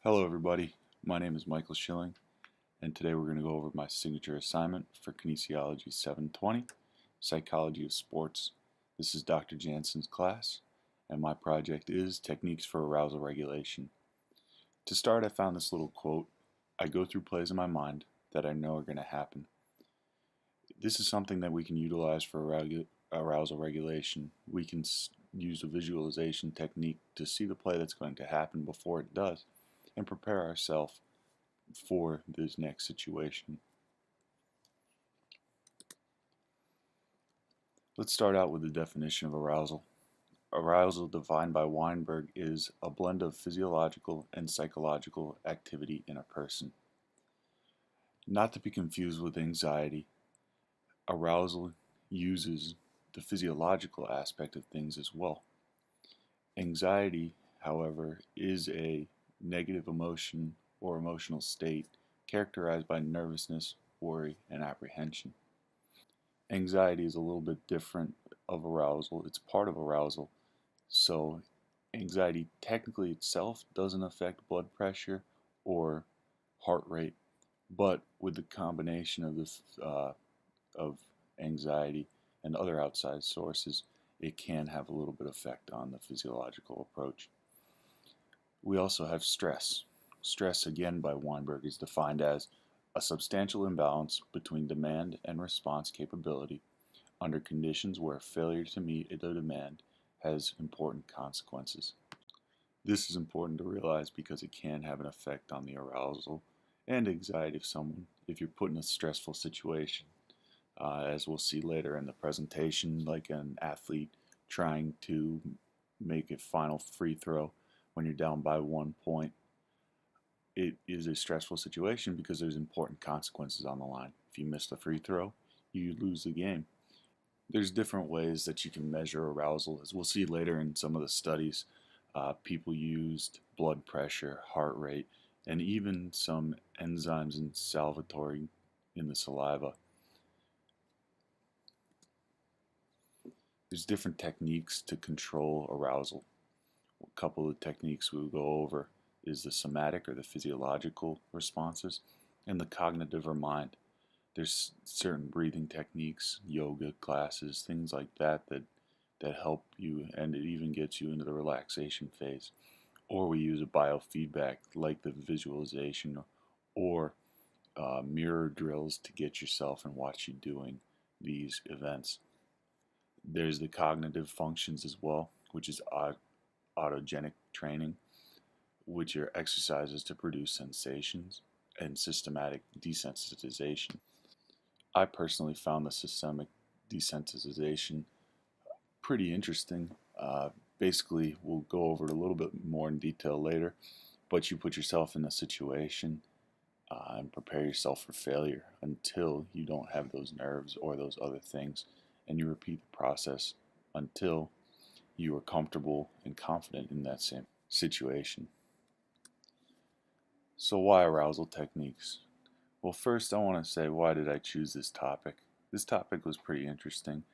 Hello everybody, my name is Michael Schilling, and today we're going to go over my signature assignment for Kinesiology 720, Psychology of Sports. This is Dr. Jansen's class, and my project is Techniques for Arousal Regulation. To start, I found this little quote. I go through plays in my mind that I know are going to happen. This is something that we can utilize for arousal regulation. We can use a visualization technique to see the play that's going to happen before it does, and prepare ourselves for this next situation. Let's start out with the definition of arousal. Arousal, defined by Weinberg, is a blend of physiological and psychological activity in a person. Not to be confused with anxiety, arousal uses the physiological aspect of things as well. Anxiety, however, is a negative emotion or emotional state characterized by nervousness, worry, and apprehension. Anxiety is a little bit different of arousal. It's part of arousal. So anxiety technically itself doesn't affect blood pressure or heart rate, but with the combination of this of anxiety and other outside sources, it can have a little bit of effect on the physiological approach. We also have stress. Stress, again by Weinberg, is defined as a substantial imbalance between demand and response capability under conditions where failure to meet the demand has important consequences. This is important to realize because it can have an effect on the arousal and anxiety of someone if you're put in a stressful situation. As we'll see later in the presentation, like an athlete trying to make a final free throw when you're down by 1 point. It is a stressful situation because there's important consequences on the line. If you miss the free throw, you lose the game. There's different ways that you can measure arousal. As we'll see later in some of the studies, people used blood pressure, heart rate, and even some enzymes and salivatory in the saliva. There's different techniques to control arousal. A couple of techniques we'll go over is the somatic or the physiological responses and the cognitive or mind. There's certain breathing techniques, yoga classes, things like that help you, and it even gets you into the relaxation phase. Or we use a biofeedback like the visualization or mirror drills to get yourself and watch you doing these events. There's the cognitive functions as well, which is autogenic training, which are exercises to produce sensations, and systematic desensitization. I personally found the systemic desensitization pretty interesting. Basically, we'll go over it a little bit more in detail later, but you put yourself in a situation and prepare yourself for failure until you don't have those nerves or those other things, and you repeat the process until you are comfortable and confident in that same situation. So why arousal techniques? Well, first I want to say, why did I choose this topic? This topic was pretty interesting.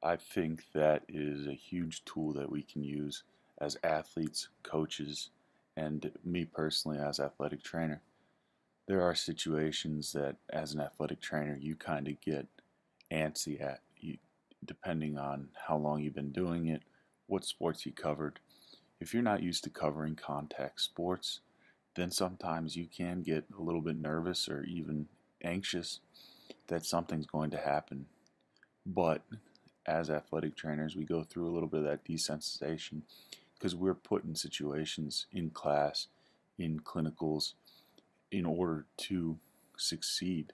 I think that it is a huge tool that we can use as athletes, coaches, and me personally as athletic trainer. There are situations that as an athletic trainer you kind of get antsy at, depending on how long you've been doing it, what sports you covered. If you're not used to covering contact sports, then sometimes you can get a little bit nervous or even anxious that something's going to happen. But as athletic trainers, we go through a little bit of that desensitization because we're put in situations in class, in clinicals, in order to succeed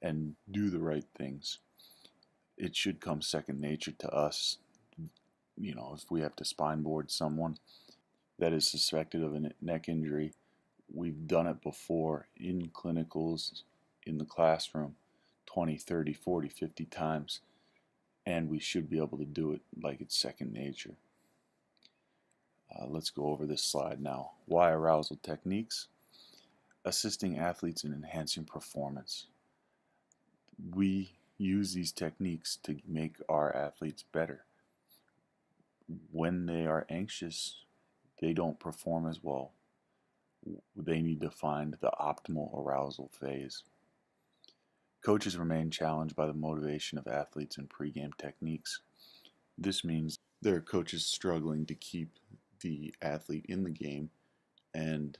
and do the right things. It should come second nature to us. If we have to spine board someone that is suspected of a neck injury, we've done it before in clinicals, in the classroom, 20, 30, 40, 50 times, and we should be able to do it like it's second nature. Let's go over this slide now. Why arousal techniques? Assisting athletes in enhancing performance. We use these techniques to make our athletes better. When they are anxious, they don't perform as well. they need to find the optimal arousal phase. Coaches remain challenged by the motivation of athletes and pregame techniques. This means there are coaches struggling to keep the athlete in the game and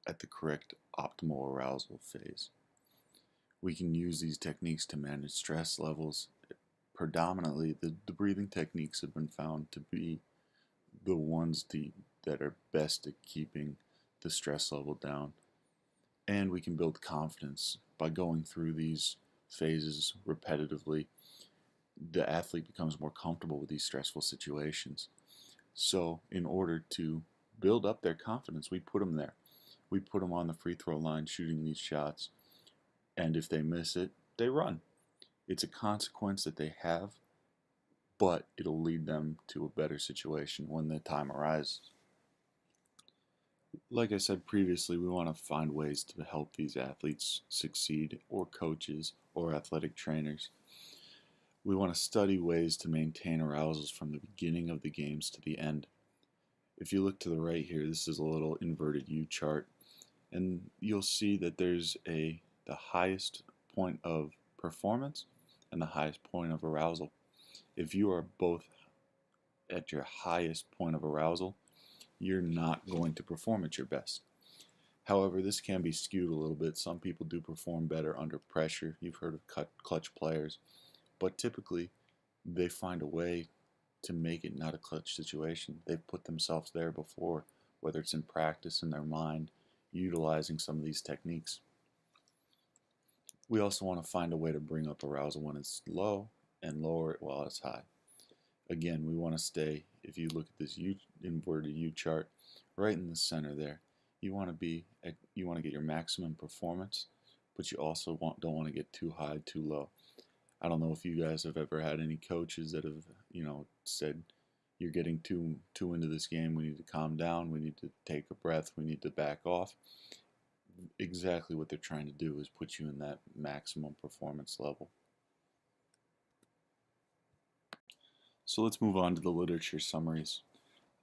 at the correct optimal arousal phase. We can use these techniques to manage stress levels. Predominantly, the breathing techniques have been found to be the ones that are best at keeping the stress level down. And we can build confidence by going through these phases repetitively. The athlete becomes more comfortable with these stressful situations. So, in order to build up their confidence, we put them there. We put them on the free throw line shooting these shots, and if they miss it, they run. It's a consequence that they have, but it'll lead them to a better situation when the time arises. Like I said previously, we want to find ways to help these athletes succeed, or coaches, or athletic trainers. We want to study ways to maintain arousals from the beginning of the games to the end. If you look to the right here, this is a little inverted U chart, and you'll see that there's the highest point of performance and the highest point of arousal. If you are both at your highest point of arousal, you're not going to perform at your best. However, this can be skewed a little bit. Some people do perform better under pressure. You've heard of clutch players, but typically they find a way to make it not a clutch situation. They've put themselves there before, whether it's in practice, in their mind, utilizing some of these techniques. We also want to find a way to bring up arousal when it's low and lower it while it's high. Again, we want to stay, if you look at this inverted U chart, right in the center there. You want to get your maximum performance, but you also don't want to get too high, too low. I don't know if you guys have ever had any coaches that have, said you're getting too into this game. We need to calm down. We need to take a breath. We need to back off. Exactly what they're trying to do is put you in that maximum performance level. So let's move on to the literature summaries.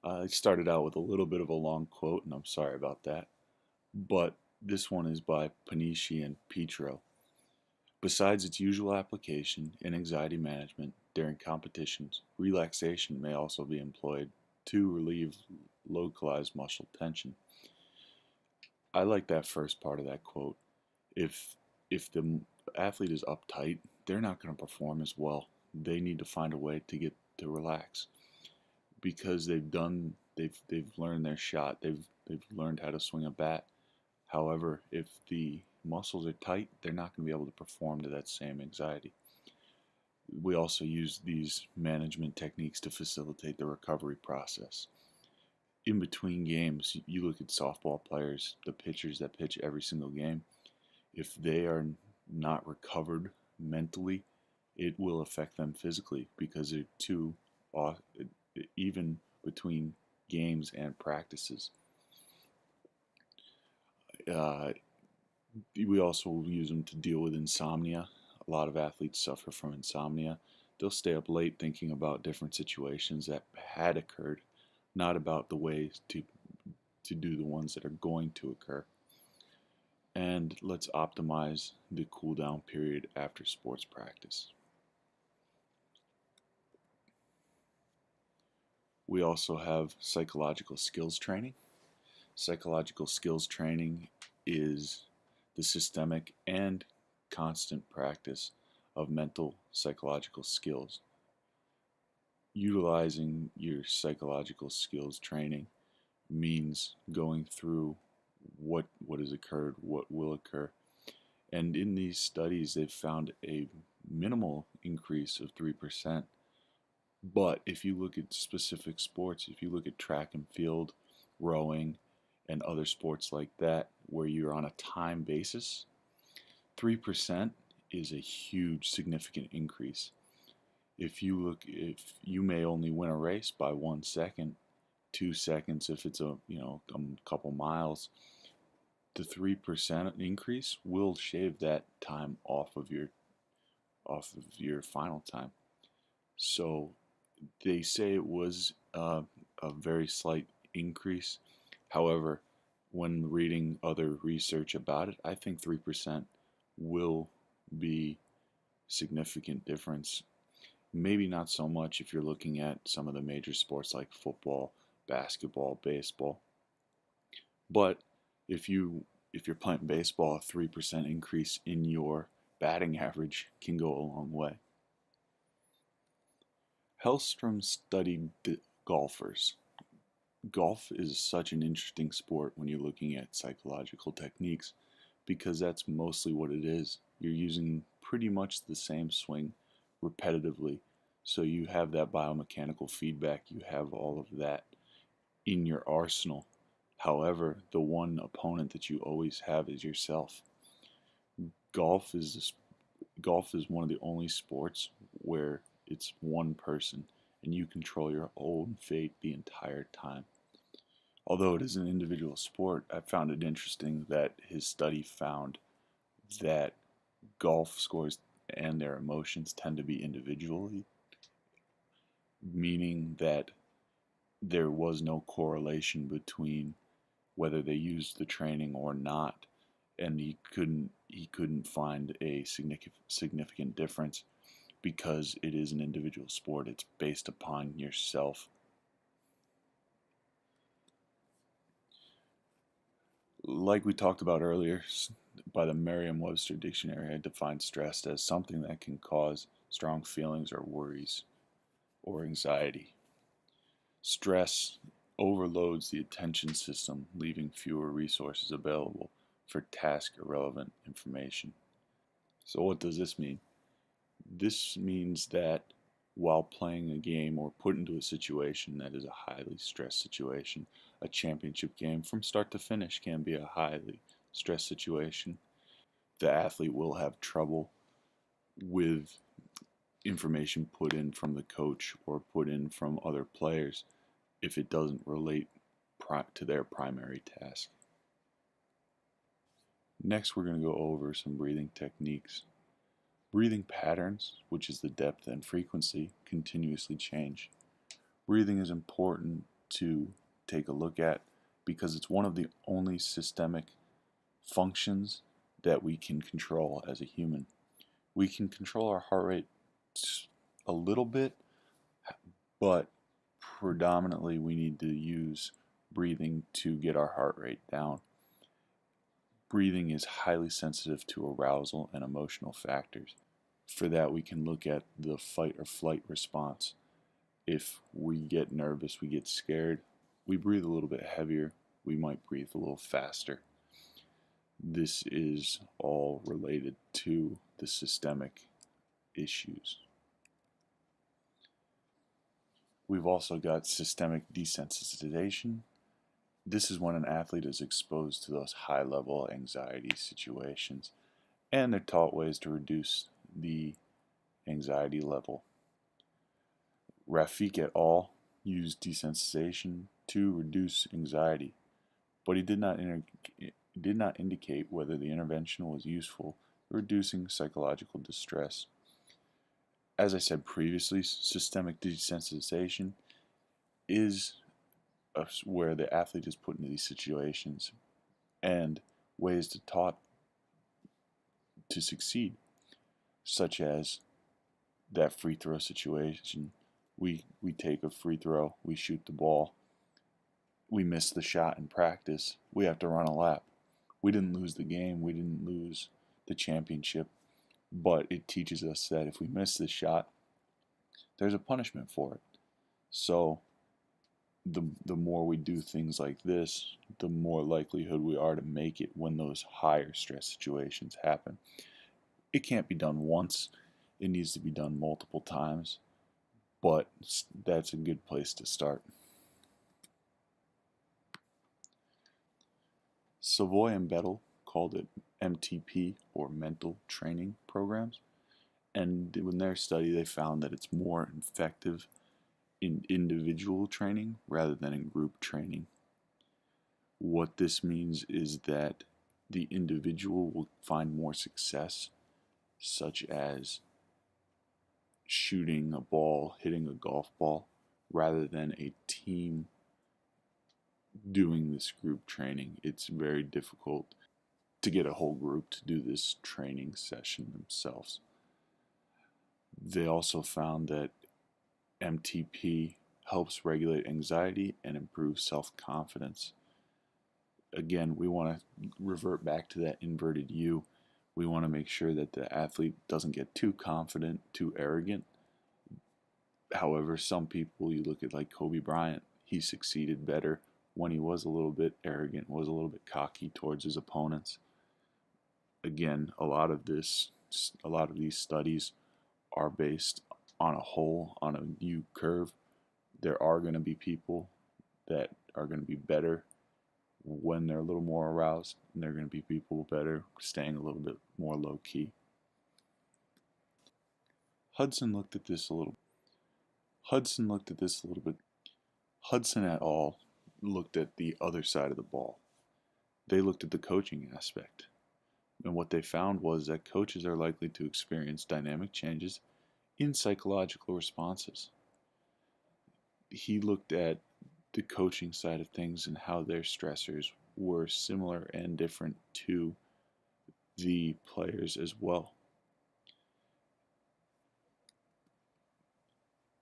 I started out with a little bit of a long quote, and I'm sorry about that. But this one is by Panici and Petro. Besides its usual application in anxiety management during competitions, relaxation may also be employed to relieve localized muscle tension. I like that first part of that quote. If the athlete is uptight, they're not going to perform as well. They need to find a way to get to relax because they've learned their shot. They've learned how to swing a bat. However, if the muscles are tight, they're not going to be able to perform to that same anxiety. We also use these management techniques to facilitate the recovery process. In between games, you look at softball players, the pitchers that pitch every single game. If they are not recovered mentally, it will affect them physically because they're too even between games and practices. We also use them to deal with insomnia. A lot of athletes suffer from insomnia. They'll stay up late thinking about different situations that had occurred, not about the ways to do the ones that are going to occur. And let's optimize the cool down period after sports practice. We also have psychological skills training. Psychological skills training is the systemic and constant practice of mental psychological skills. Utilizing your psychological skills training means going through what has occurred, what will occur. And in these studies, they've found a minimal increase of 3%. But if you look at specific sports, if you look at track and field, rowing, and other sports like that, where you're on a time basis, 3% is a huge, significant increase. If you may only win a race by 1 second, 2 seconds if it's a couple miles, the 3% increase will shave that time off of your final time. So they say it was a very slight increase. However, When reading other research about it, I think 3% will be significant difference. Maybe not so much if you're looking at some of the major sports like football, basketball, baseball. But if you if you're playing baseball, a 3% increase in your batting average can go a long way. Hellstrom studied golfers. Golf is such an interesting sport when you're looking at psychological techniques because that's mostly what it is. You're using pretty much the same swing repetitively. So you have that biomechanical feedback, you have all of that in your arsenal. However, the one opponent that you always have is yourself. Golf is golf is one of the only sports where it's one person and you control your own fate the entire time. Although it is an individual sport, I found it interesting that his study found that golf scores and their emotions tend to be individually, meaning that there was no correlation between whether they used the training or not, and he couldn't find a significant difference because it is an individual sport. It's based upon yourself. Like we talked about earlier, by the Merriam-Webster dictionary, I define stress as something that can cause strong feelings or worries or anxiety. Stress overloads the attention system, leaving fewer resources available for task irrelevant information. So, what does this mean? This means that while playing a game or put into a situation that is a highly stressed situation, a championship game from start to finish can be a highly stressed situation. The athlete will have trouble with information put in from the coach or put in from other players if it doesn't relate to their primary task. Next, we're going to go over some breathing techniques. Breathing patterns, which is the depth and frequency, continuously change. Breathing is important to take a look at because it's one of the only systemic functions that we can control as a human. We can control our heart rate a little bit, but predominantly we need to use breathing to get our heart rate down. Breathing is highly sensitive to arousal and emotional factors. For that, we can look at the fight or flight response. If we get nervous, we get scared, we breathe a little bit heavier, we might breathe a little faster. This is all related to the systemic issues. We've also got systemic desensitization. This is when an athlete is exposed to those high-level anxiety situations, and they're taught ways to reduce the anxiety level. Rafik et al. Used desensitization to reduce anxiety, but he did not indicate whether the intervention was useful in reducing psychological distress. As I said previously, systemic desensitization is where the athlete is put into these situations and ways to taught to succeed, such as that free throw situation. We take a free throw, we shoot the ball, we miss the shot in practice, we have to run a lap. We didn't lose the game, we didn't lose the championship, but it teaches us that if we miss the shot, there's a punishment for it. So the more we do things like this, the more likelihood we are to make it when those higher stress situations happen. It can't be done once, it needs to be done multiple times, but that's a good place to start. Savoy and Bettel called it MTP, or mental training programs, and in their study they found that it's more effective in individual training rather than in group training. What this means is that the individual will find more success, such as shooting a ball, hitting a golf ball, rather than a team doing this group training. It's very difficult to get a whole group to do this training session themselves. They also found that MTP helps regulate anxiety and improve self-confidence. Again, we want to revert back to that inverted U. We want to make sure that the athlete doesn't get too confident, too arrogant. However, some people, you look at like Kobe Bryant, he succeeded better when he was a little bit arrogant, was a little bit cocky towards his opponents. Again, a lot of these studies are based on on a U curve. There are going to be people that are going to be better when they're a little more aroused, and there are going to be people better staying a little bit more low key. Hudson looked at this a little. Hudson looked at this a little bit. Hudson et al. Looked at the other side of the ball. They looked at the coaching aspect. And what they found was that coaches are likely to experience dynamic changes in psychological responses. He looked at the coaching side of things and how their stressors were similar and different to the players as well.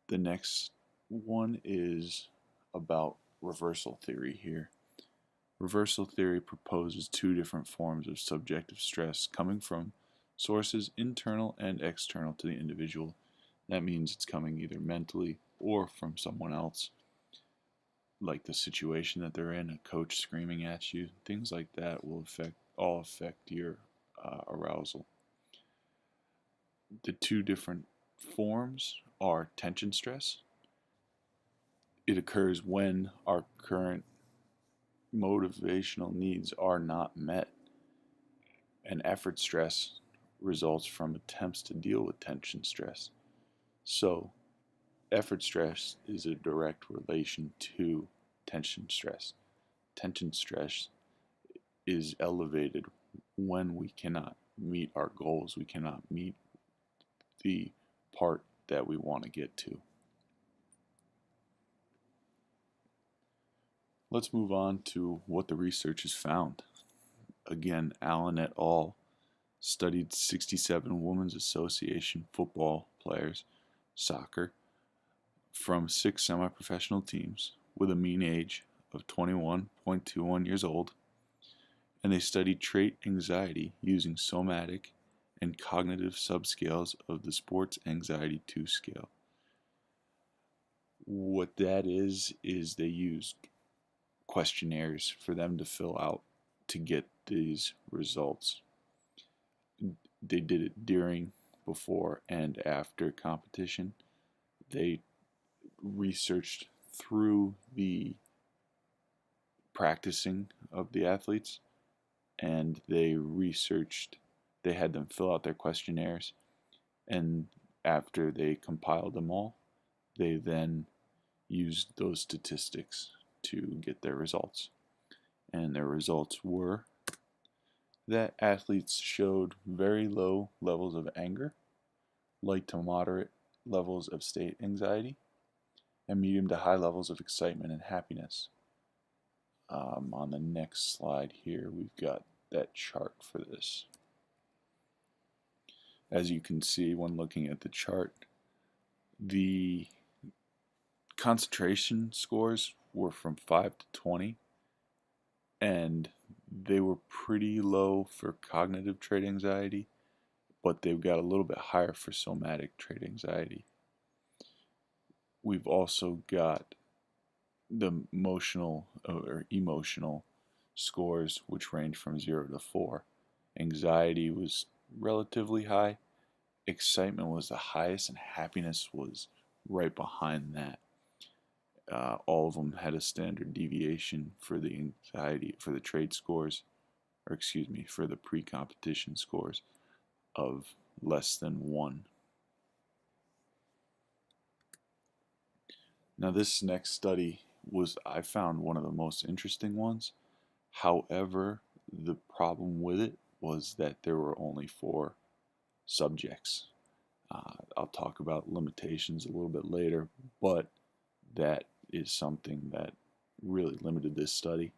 The next one is about reversal theory here. Reversal theory proposes two different forms of subjective stress coming from sources internal and external to the individual. That means it's coming either mentally or from someone else, like the situation that they're in, a coach screaming at you. Things like that will all affect your arousal. The two different forms are tension stress. It occurs when our current motivational needs are not met, and effort stress results from attempts to deal with tension stress. So, effort stress is a direct relation to tension stress. Tension stress is elevated when we cannot meet our goals, we cannot meet the part that we want to get to. Let's move on to what the research has found. Again, Allen et al. Studied 67 Women's Association football players, soccer, from 6 semi-professional teams with a mean age of 21.21 years old, and they studied trait anxiety using somatic and cognitive subscales of the Sports Anxiety 2 scale. What that is they used questionnaires for them to fill out to get these results. They did it during, before, and after competition. They researched through the practicing of the athletes, and they had them fill out their questionnaires, and after they compiled them all, they then used those statistics to get their results. And their results were that athletes showed very low levels of anger, light to moderate levels of state anxiety, and medium to high levels of excitement and happiness. On the next slide here, we've got that chart for this. As you can see when looking at the chart, the concentration scores were from 5 to 20, and they were pretty low for cognitive trait anxiety, but they've got a little bit higher for somatic trait anxiety. We've also got the emotional scores, which range from 0 to 4. Anxiety was relatively high, excitement was the highest, and happiness was right behind that. All of them had a standard deviation for the anxiety, for the trait scores, for the pre-competition scores of less than 1. Now this next study I found one of the most interesting ones. However, the problem with it was that there were only 4 subjects. I'll talk about limitations a little bit later, but that is something that really limited this study.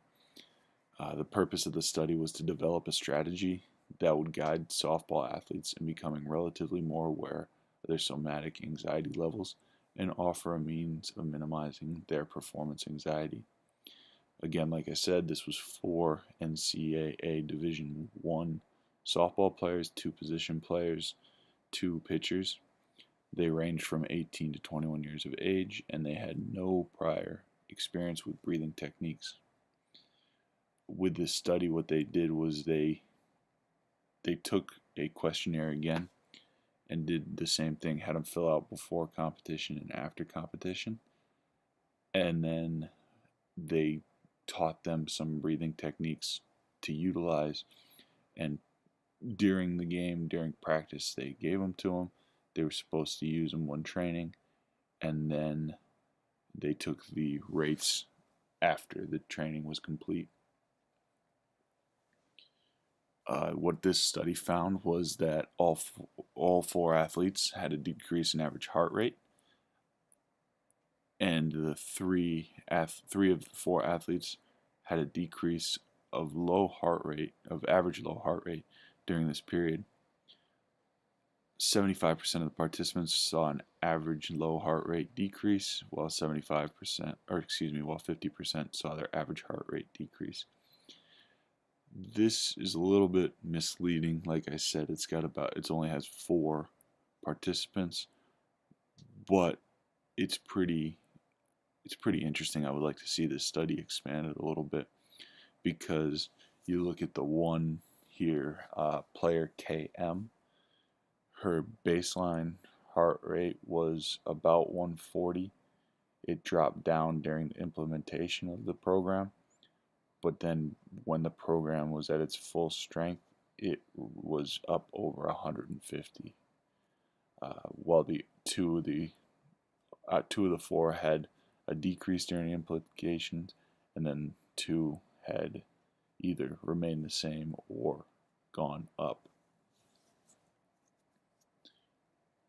The purpose of the study was to develop a strategy that would guide softball athletes in becoming relatively more aware of their somatic anxiety levels and offer a means of minimizing their performance anxiety. Again, like I said, this was 4 NCAA Division I softball players, 2 position players, 2 pitchers. They ranged from 18 to 21 years of age, and they had no prior experience with breathing techniques. With this study, what they did was they took a questionnaire again and did the same thing, had them fill out before competition and after competition, and then they taught them some breathing techniques to utilize, and during the game, during practice, they gave them to them. They were supposed to use them when training, and then they took the rates after the training was complete. What this study found was that all 4 athletes had a decrease in average heart rate, and the three of the 4 athletes had a decrease of average low heart rate during this period. 75% of the participants saw an average low heart rate decrease, while 50% saw their average heart rate decrease. This is a little bit misleading. Like I said, it only has 4 participants, but it's pretty interesting. I would like to see this study expanded a little bit, because you look at the one here, player KM. Her baseline heart rate was about 140. It dropped down during the implementation of the program, but then when the program was at its full strength, it was up over 150. While the two of the 4 had a decrease during the implications, and then 2 had either remained the same or gone up.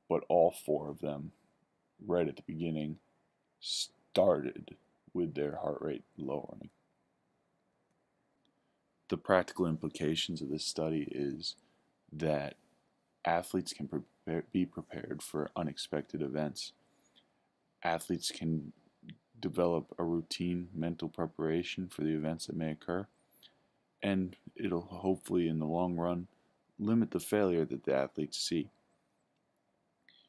But all 4 of them, right at the beginning, started with their heart rate lowering. The practical implications of this study is that athletes can be prepared for unexpected events. Athletes can develop a routine mental preparation for the events that may occur, and it'll hopefully, in the long run, limit the failure that the athletes see.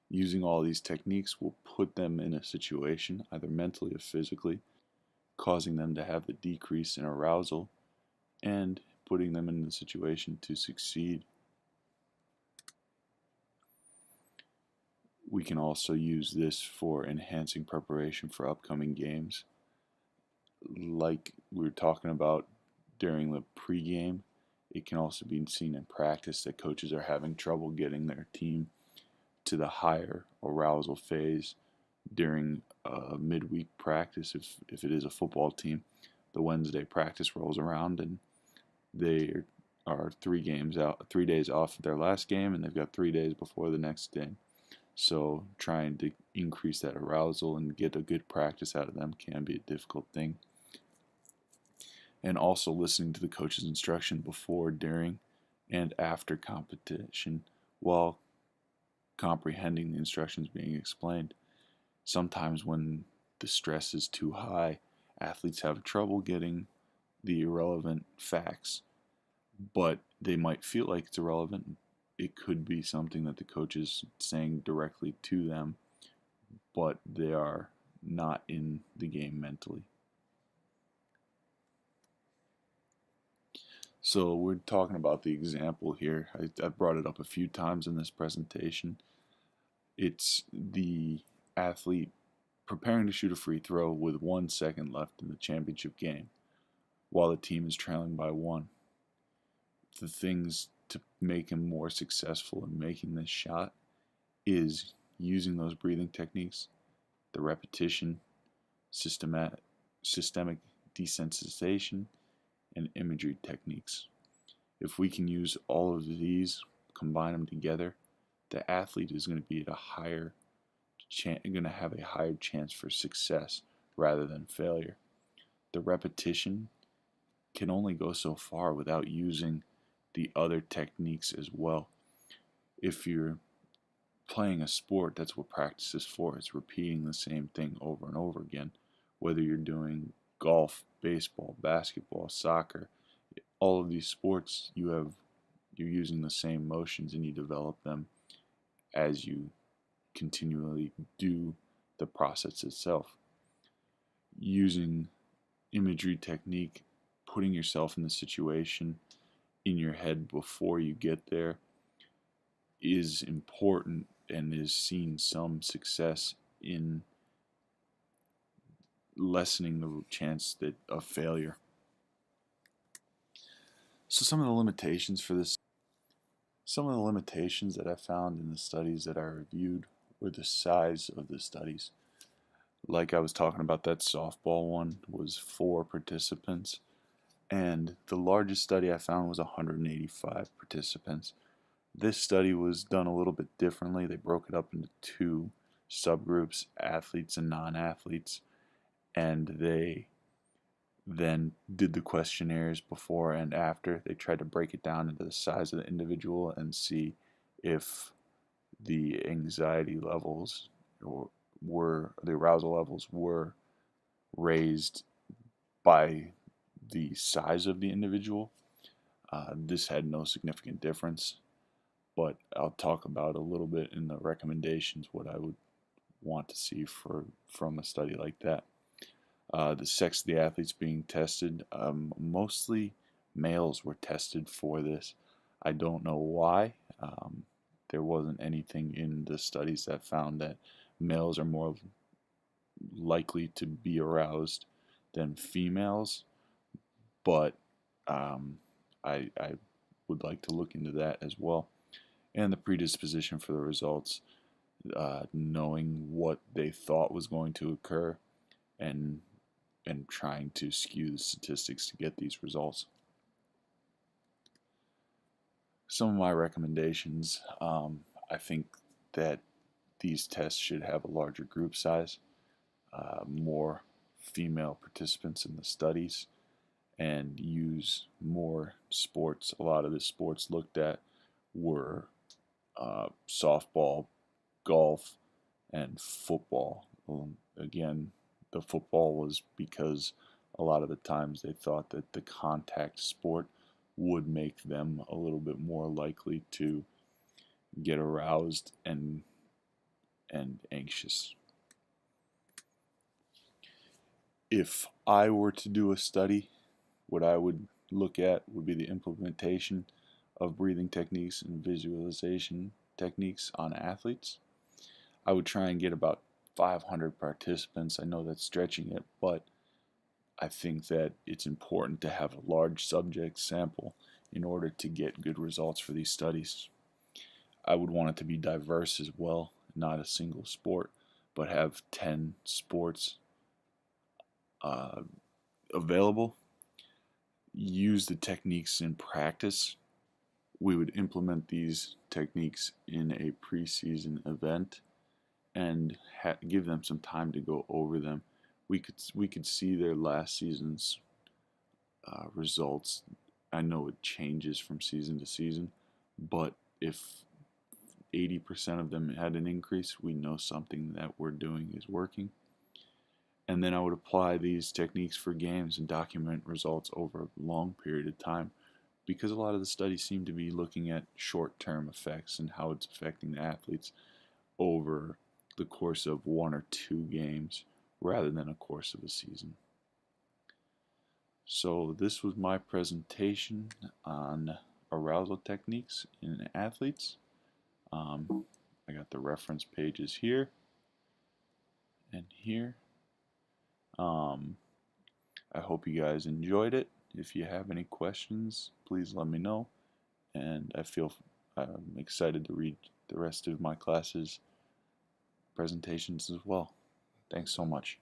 Using all these techniques will put them in a situation, either mentally or physically, causing them to have the decrease in arousal and putting them in the situation to succeed. We can also use this for enhancing preparation for upcoming games. Like we were talking about during the pregame, it can also be seen in practice that coaches are having trouble getting their team to the higher arousal phase during a midweek practice. If it is a football team, the Wednesday practice rolls around and they are 3 days off of their last game, and they've got 3 days before the next game. So trying to increase that arousal and get a good practice out of them can be a difficult thing. And also listening to the coach's instruction before, during, and after competition while comprehending the instructions being explained. Sometimes when the stress is too high, athletes have trouble getting the irrelevant facts, but they might feel like it's irrelevant. It could be something that the coach is saying directly to them, but they are not in the game mentally. So we're talking about the example here. I brought it up a few times in this presentation. It's the athlete preparing to shoot a free throw with 1 second left in the championship game while the team is trailing by 1. The things to make him more successful in making this shot is using those breathing techniques, the repetition, systemic desensitization, and imagery techniques. If we can use all of these, combine them together, the athlete is going to be at going to have a higher chance for success rather than failure. the repetition can only go so far without using the other techniques as well. If you're playing a sport, that's what practice is for. It's repeating the same thing over and over again. Whether you're doing golf, baseball, basketball, soccer, all of these sports, you're using the same motions and you develop them as you continually do the process itself. Using imagery technique, putting yourself in the situation in your head before you get there is important and is seen some success in lessening the chance of failure. So some of the limitations that I found in the studies that I reviewed were the size of the studies. Like I was talking about, that softball one was 4 participants, and the largest study I found was 185 participants. This study was done a little bit differently. They broke it up into 2 subgroups, athletes and non-athletes, and they then did the questionnaires before and after. They tried to break it down into the size of the individual and see if the anxiety levels the arousal levels were raised by the size of the individual. This had no significant difference, but I'll talk about a little bit in the recommendations what I would want to see from a study like that. The sex of the athletes being tested, mostly males were tested for this. I don't know why. There wasn't anything in the studies that found that males are more likely to be aroused than females, but I would like to look into that as well. And the predisposition for the results, knowing what they thought was going to occur and trying to skew the statistics to get these results. Some of my recommendations, I think that these tests should have a larger group size, more female participants in the studies, and use more sports. A lot of the sports looked at were softball, golf, and football. Again, the football was because a lot of the times they thought that the contact sport would make them a little bit more likely to get aroused and anxious. If I were to do a study, what I would look at would be the implementation of breathing techniques and visualization techniques on athletes. I would try and get about 500 participants. I know that's stretching it, but I think that it's important to have a large subject sample in order to get good results for these studies. I would want it to be diverse as well, not a single sport, but have 10 sports available. Use the techniques in practice. We would implement these techniques in a preseason event and give them some time to go over them. We could see their last season's results. I know it changes from season to season, but if 80% of them had an increase, we know something that we're doing is working. And then I would apply these techniques for games and document results over a long period of time, because a lot of the studies seem to be looking at short-term effects and how it's affecting the athletes over the course of 1 or 2 games rather than a course of a season. So this was my presentation on arousal techniques in athletes. I got the reference pages here and here. I hope you guys enjoyed it. If you have any questions, please let me know. And I'm excited to read the rest of my class's presentations as well. Thanks so much.